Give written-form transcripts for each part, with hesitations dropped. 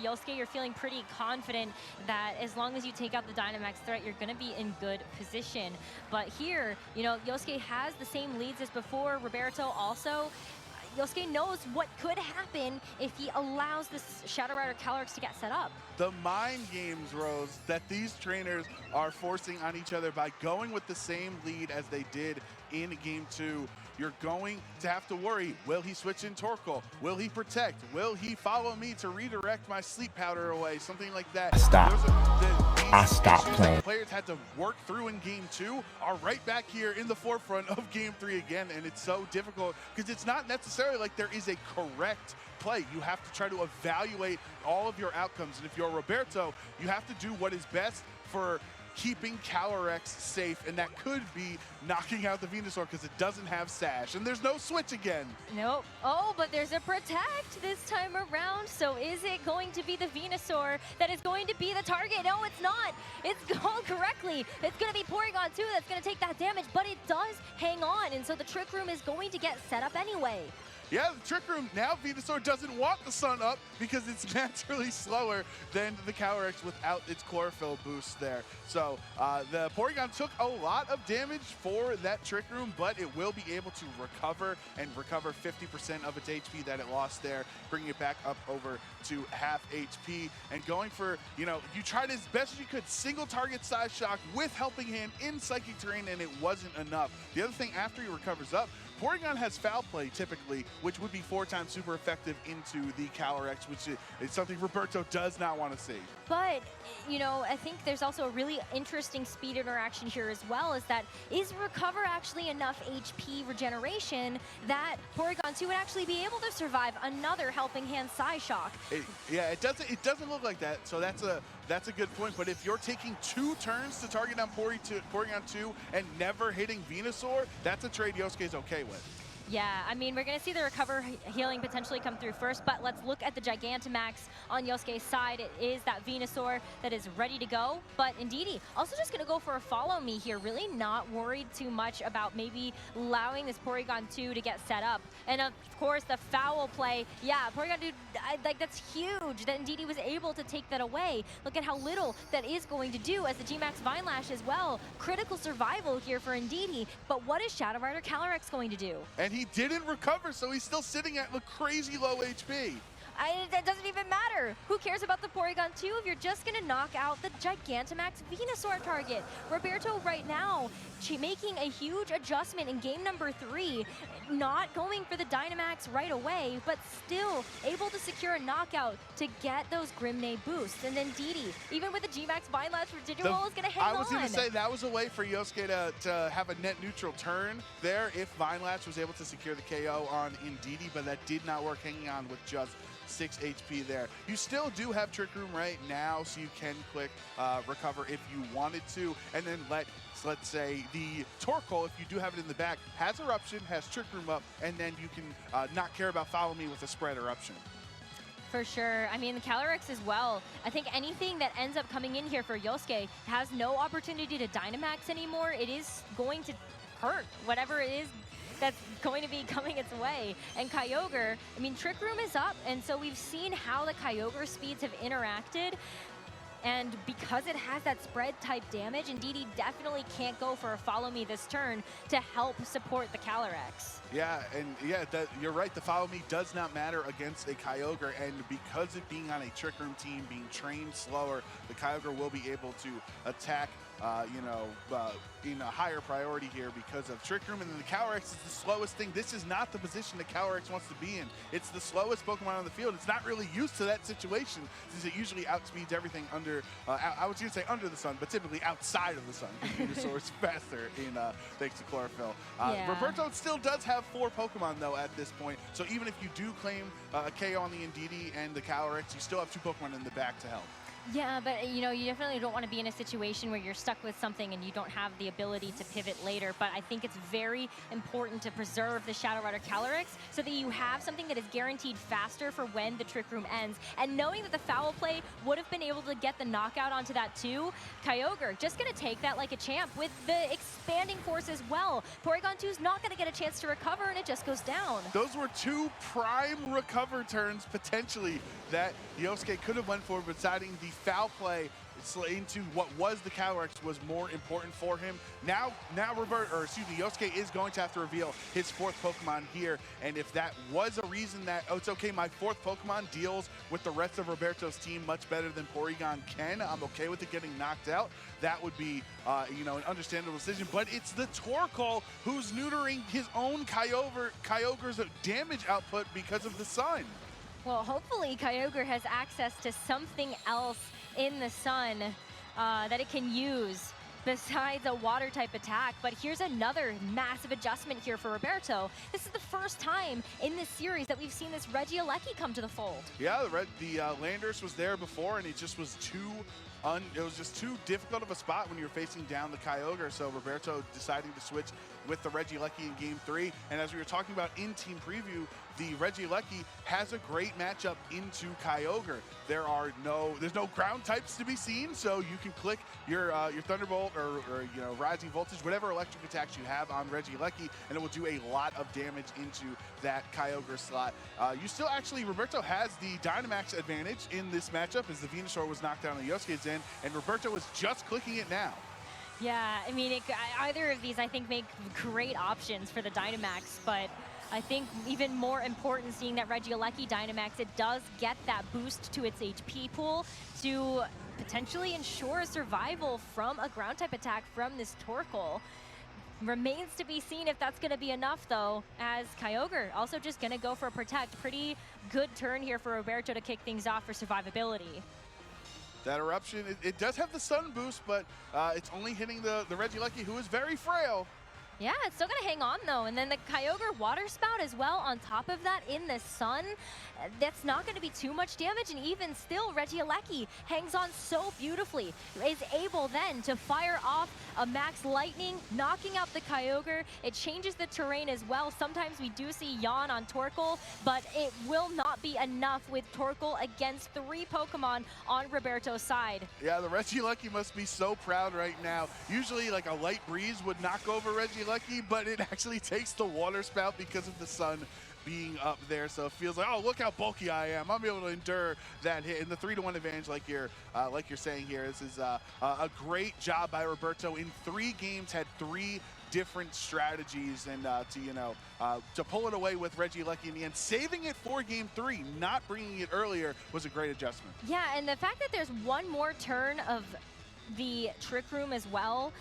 Yosuke, you're feeling pretty confident that as long as you take out the Dynamax threat, you're going to be in good position. But here, you know, Yosuke has the same leads as before. Roberto also. Yosuke knows what could happen if he allows this Shadow Rider Calyrex to get set up. The mind games, Rose, that these trainers are forcing on each other by going with the same lead as they did in Game 2. You're going to have to worry, will he switch in Torkoal? Will he protect? Will he follow me to redirect my sleep powder away? Something like that. I stopped playing. Players had to work through in Game 2 are right back here in the forefront of Game 3 again, and it's so difficult because it's not necessarily like there is a correct play. You have to try to evaluate all of your outcomes, and if you're Roberto, you have to do what is best for keeping Calyrex safe, and that could be knocking out the Venusaur because it doesn't have Sash, and there's no switch again. Nope. Oh, but there's a Protect this time around, so is it going to be the Venusaur that is going to be the target? No, it's not. It's gone correctly. It's going to be Porygon 2 that's going to take that damage, but it does hang on, and so the Trick Room is going to get set up anyway. Yeah, the Trick Room, now Venusaur doesn't want the sun up because it's naturally slower than the Calyrex without its chlorophyll boost there. So the Porygon took a lot of damage for that Trick Room, but it will be able to recover and recover 50% of its HP that it lost there, bringing it back up over to half HP. And going for, you know, you tried as best as you could, single target Side Shock with Helping Hand in Psychic Terrain, and it wasn't enough. The other thing after he recovers up, Porygon has Foul Play typically, which would be 4 times super effective into the Calyrex, which is something Roberto does not want to see. But, you know, I think there's also a really interesting speed interaction here as well, is that is Recover actually enough HP regeneration that Porygon 2 would actually be able to survive another Helping Hand Psyshock? Yeah, it doesn't look like that, so that's a good point. But if you're taking 2 turns to target on Porygon 2 and never hitting Venusaur, that's a trade Yosuke's okay with. Yeah, I mean, we're going to see the Recover healing potentially come through first, but let's look at the Gigantamax on Yosuke's side. It is that Venusaur that is ready to go, but Indeedee also just going to go for a Follow Me here, really not worried too much about maybe allowing this Porygon 2 to get set up. And of course, the Foul Play, yeah, Porygon 2, like that's huge that Indeedee was able to take that away. Look at how little that is going to do as the G-Max Vine Lash as well. Critical survival here for Indeedee, but what is Shadow Rider Calyrex going to do? And he didn't recover, so he's still sitting at a crazy low HP. That doesn't even matter. Who cares about the Porygon 2 if you're just going to knock out the Gigantamax Venusaur target? Roberto right now making a huge adjustment in game number 3, not going for the Dynamax right away, but still able to secure a knockout to get those Grimnay boosts. And then Indeedee, even with the G-Max Vine Lash, Residual is going to hang on. I was going to say that was a way for Yosuke to have a net neutral turn there if Vine Lash was able to secure the KO on Indeedee, but that did not work, hanging on with just 6 HP there. You still do have Trick Room right now, so you can click Recover if you wanted to, and then let's say the Torkoal, if you do have it in the back, has Eruption, has Trick Room up, and then you can not care about Follow Me with a Spread Eruption. For sure. I mean, the Calyrex as well. I think anything that ends up coming in here for Yosuke has no opportunity to Dynamax anymore. It is going to hurt, whatever it is that's going to be coming its way. And Kyogre, I mean, Trick Room is up, and so we've seen how the Kyogre speeds have interacted. And because it has that spread type damage, Indeedee definitely can't go for a Follow Me this turn to help support the Calyrex. Yeah, and yeah, you're right. The Follow Me does not matter against a Kyogre, and because it being on a Trick Room team, being trained slower, the Kyogre will be able to attack in a higher priority here because of Trick Room, and then the Calyrex is the slowest thing. This is not the position the Calyrex wants to be in. It's the slowest Pokemon on the field. It's not really used to that situation since it usually outspeeds everything under, I was going to say under the sun, but typically outside of the sun. Venusaur is faster thanks to Chlorophyll. Yeah. Roberto still does have 4 Pokemon though at this point, so even if you do claim a KO on the Indeedee and the Calyrex, you still have 2 Pokemon in the back to help. Yeah, but you know, you definitely don't want to be in a situation where you're stuck with something and you don't have the ability to pivot later. But I think it's very important to preserve the Shadow Rider Calyrex so that you have something that is guaranteed faster for when the Trick Room ends. And knowing that the foul play would have been able to get the knockout onto that too, Kyogre just going to take that like a champ with the expanding force as well. Porygon 2 is not going to get a chance to recover, and it just goes down. Those were two prime recover turns potentially that Yosuke could have went for, but deciding the foul play into what was the Calyrex was more important for him. Now Yosuke is going to have to reveal his fourth Pokemon here, and if that was a reason that, oh, it's okay, my fourth Pokemon deals with the rest of Roberto's team much better than Porygon can, I'm okay with it getting knocked out, that would be, you know, an understandable decision. But it's the Torkoal who's neutering his own Kyogre's damage output because of the sun. Well, hopefully Kyogre has access to something else in the sun that it can use besides a water type attack. But here's another massive adjustment here for Roberto. This is the first time in this series that we've seen this Regieleki come to the fold. Yeah, the Landorus was there before, and it just was it was just too difficult of a spot when you're facing down the Kyogre, so Roberto deciding to switch with the Regieleki in Game 3. And as we were talking about in Team Preview, the Regieleki has a great matchup into Kyogre. There's no ground types to be seen, so you can click your Thunderbolt or you know, Rising Voltage, whatever electric attacks you have on Regieleki, and it will do a lot of damage into that Kyogre slot. You still actually, Roberto has the Dynamax advantage in this matchup as the Venusaur was knocked down on Yosuke's end, and Roberto was just clicking it now. Yeah, I mean, either of these I think make great options for the Dynamax, but I think even more important, seeing that Regieleki Dynamax, it does get that boost to its HP pool to potentially ensure survival from a ground type attack from this Torkoal. Remains to be seen if that's going to be enough, though, as Kyogre also just going to go for a Protect. Pretty good turn here for Roberto to kick things off for survivability. That Eruption, it does have the Sun boost, but it's only hitting the Regieleki, who is very frail. Yeah, it's still going to hang on, though. And then the Kyogre Water Spout as well on top of that in the sun. That's not going to be too much damage, and even still, Regieleki hangs on so beautifully. Is able then to fire off a Max Lightning, knocking out the Kyogre. It changes the terrain as well. Sometimes we do see Yawn on Torkoal, but it will not be enough with Torkoal against 3 Pokemon on Roberto's side. Yeah, the Regieleki must be so proud right now. Usually, like, a light breeze would knock over Regieleki, but it actually takes the Water Spout because of the sun being up there, so it feels like, oh, look how bulky I am. I'm able to endure that hit. And the 3-to-1 advantage, like you're saying here, this is a great job by Roberto. In 3 games, had 3 different strategies, and to pull it away with Regieleki in the end, saving it for Game 3, not bringing it earlier, was a great adjustment. Yeah, and the fact that there's one more turn of the Trick Room as well,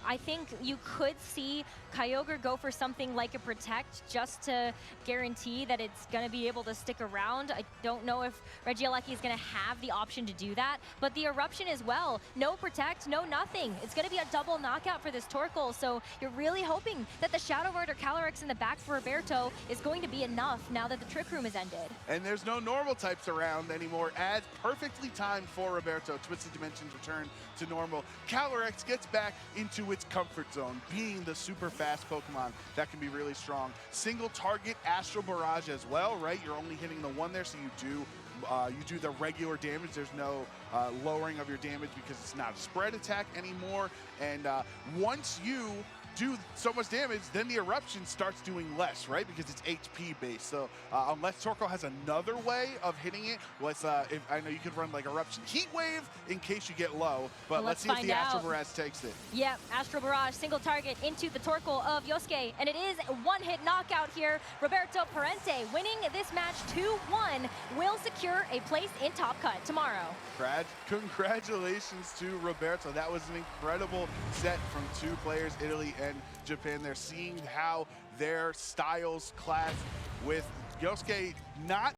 I think you could see Kyogre go for something like a Protect just to guarantee that it's going to be able to stick around. I don't know if Regieleki is going to have the option to do that, but the Eruption as well. No Protect, no nothing. It's going to be a double knockout for this Torkoal, so you're really hoping that the Shadow Rider Calyrex in the back for Roberto is going to be enough now that the Trick Room has ended. And there's no normal types around anymore, as perfectly timed for Roberto. Twisted Dimensions return to normal. Calyrex gets back into its comfort zone, being the super fast Pokemon that can be really strong. Single target Astral Barrage as well, right? You're only hitting the one there, so you do the regular damage. There's no lowering of your damage because it's not a spread attack anymore. And once you do so much damage, then the Eruption starts doing less, right? Because it's HP based. So unless Torkoal has another way of hitting it, if I know you could run like Eruption Heat Wave in case you get low, but let's see if the Astral Barrage takes it. Yeah, Astral Barrage, single target into the Torkoal of Yosuke, and it is a one-hit knockout here. Roberto Parente winning this match 2-1 will secure a place in Top Cut tomorrow. Congratulations to Roberto. That was an incredible set from 2 players, Italy and Japan. They're seeing how their styles clash, with Yosuke not